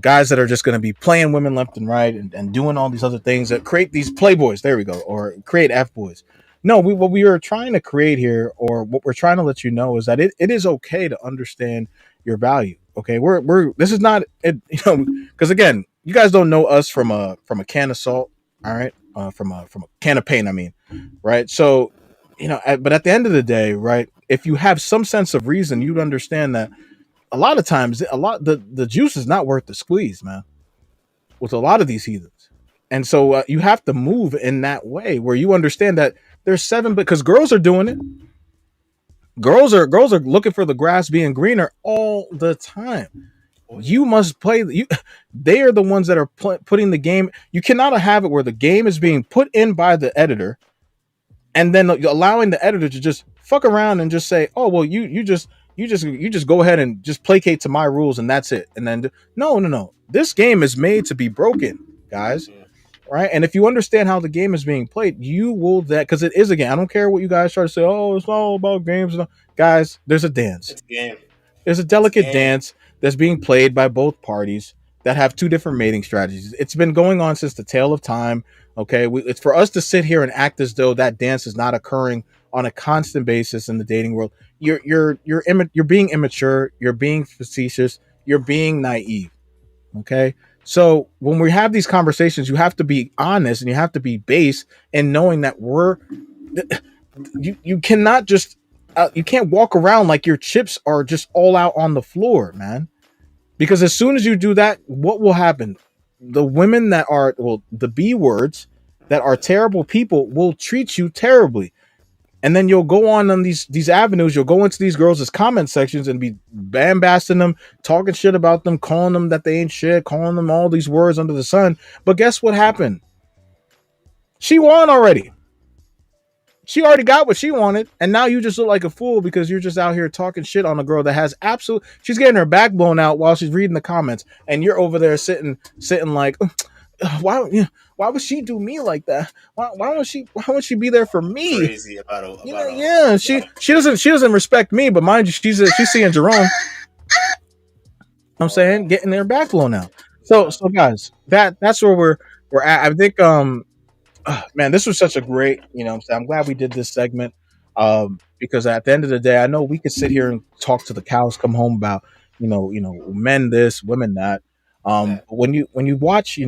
guys that are just going to be playing women left and right and doing all these other things that create these playboys. There we go, or create f boys. No, what we are trying to create here, or what we're trying to let you know, is that it is okay to understand your value. Okay, we're this is not it, because again, you guys don't know us from a can of salt. All right, from a can of paint. I mean, right? So, but at the end of the day, right? If you have some sense of reason, you'd understand that a lot of times, the juice is not worth the squeeze, man. With a lot of these heathens, and so you have to move in that way where you understand that there's seven, because girls are doing it. Girls are looking for the grass being greener all the time. You must play. They are the ones that are putting the game. You cannot have it where the game is being put in by the editor, and then allowing the editor to just fuck around and just say, "Oh, well, you just go ahead and just placate to my rules, and that's it." And then no. This game is made to be broken, guys. Right? And if you understand how the game is being played, you will because it is a game. I don't care what you guys try to say. Oh, it's all about games. Guys, there's a dance. It's a game. There's a delicate dance that's being played by both parties that have two different mating strategies. It's been going on since the tale of time. Okay, it's for us to sit here and act as though that dance is not occurring on a constant basis in the dating world. You're being immature. You're being facetious. You're being naive. Okay. So when we have these conversations, you have to be honest and you have to be base in knowing that you cannot just you can't walk around like your chips are just all out on the floor, man. Because as soon as you do that, what will happen? The women that are the B words that are terrible people will treat you terribly. And then you'll go on these avenues. You'll go into these girls' comment sections and be bambasting them, talking shit about them, calling them that they ain't shit, calling them all these words under the sun. But guess what happened? She won already. She already got what she wanted. And now you just look like a fool because you're just out here talking shit on a girl that has she's getting her back blown out while she's reading the comments. And you're over there sitting like, why would she do me like that? Why would she be there for me? Crazy She doesn't respect me, but mind you, she's seeing Jerome. I'm saying getting their back blown out. So guys, that's where we're at. I think man, this was such a great, I'm glad we did this segment. Because at the end of the day, I know we could sit here and talk to the cows come home about, men this, women that. But when you watch,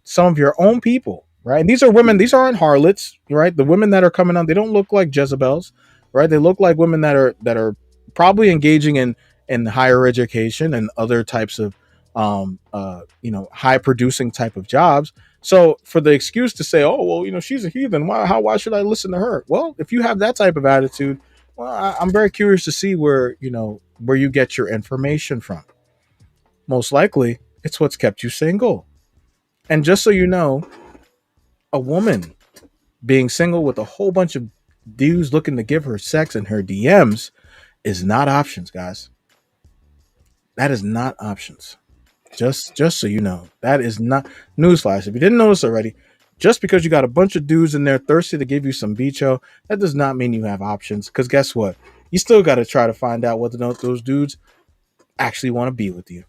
some of your own people, right? And these are women, these aren't harlots, right? The women that are coming on, they don't look like Jezebels, right? They look like women that are probably engaging in higher education and other types of high producing type of jobs. So for the excuse to say, oh, well, she's a heathen, why should I listen to her? Well, if you have that type of attitude, well, I'm very curious to see where you get your information from. Most likely it's what's kept you single. And just so you know, a woman being single with a whole bunch of dudes looking to give her sex in her DMs is not options, guys. That is not options. Just so you know, that is not newsflash. If you didn't notice already, just because you got a bunch of dudes in there thirsty to give you some bicho, that does not mean you have options. Because guess what? you still got to try to find out whether or not those dudes actually want to be with you.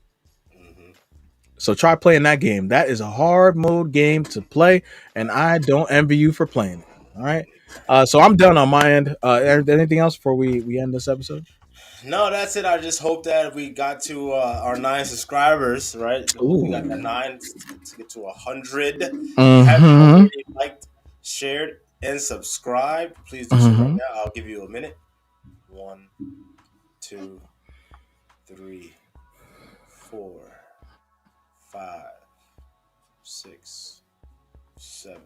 So try playing that game. That is a hard mode game to play, and I don't envy you for playing it. All right. So I'm done on my end. Anything else before we end this episode? No, that's it. I just hope that we got to our 9 subscribers, right? Hope we got that 9 to get to 100. If you haven't already liked, shared, and subscribed, please do so right now. I'll give you a minute. 1, 2, 3, 4, 5, 6, 7.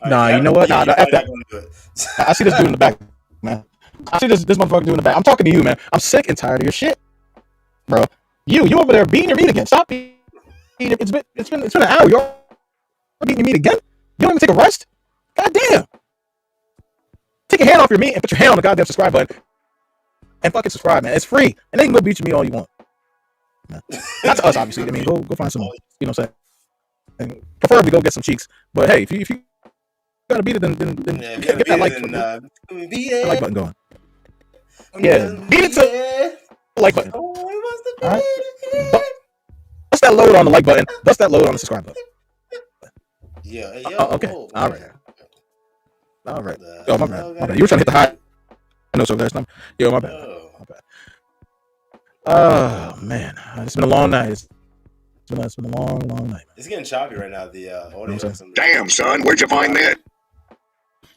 Nah, you know what? Nah, I see this dude in the back, man. I see this motherfucker doing the back. I'm talking to you, man. I'm sick and tired of your shit, bro. You over there beating your meat again. Stop beating. It's been an hour. You're beating your meat again. You don't even take a rest. God damn. Take your hand off your meat and put your hand on the goddamn subscribe button and fucking subscribe, man. It's free, and they can go beat your meat all you want. Man. Not to us, obviously. I mean, go find some. You know what I'm saying? And preferably go get some cheeks. But hey, if you gotta beat it, then get that like button going. Yeah, beat it to the like button. All right? Bust that load on the like button. Bust that load on the subscribe button. Yeah. Okay. All right. Oh, my bad. You were trying to hit the high. No, so there's nothing. Yo, my bad. Oh man, it's been a long night. It's been a long night. It's getting choppy right now. The audio. Damn, son, where'd you find that?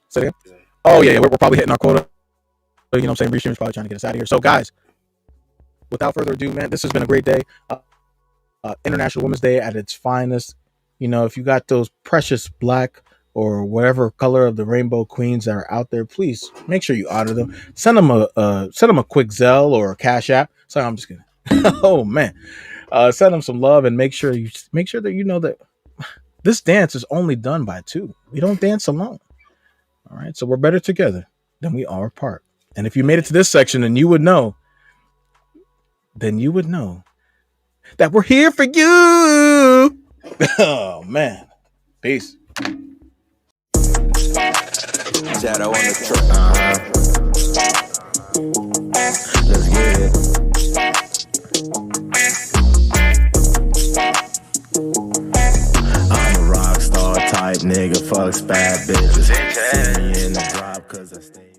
Say it again? Oh yeah, we're probably hitting our quota. You know what I'm saying? Restream's probably trying to get us out of here. So guys, without further ado, man, this has been a great day. International Women's Day at its finest. You know, if you got those precious black or whatever color of the rainbow queens that are out there, please make sure you honor them. Send them a quick Zelle or a Cash App. Sorry, I'm just kidding. Oh man, send them some love and make sure that you know that this dance is only done by two. We don't dance alone. All right, so we're better together than we are apart. And if you made it to this section, then you would know that we're here for you. Oh man, peace. Shadow on the track. Let's get it. I'm a rock star type nigga, fucks bad bitches. See me in the drop 'cause I stay.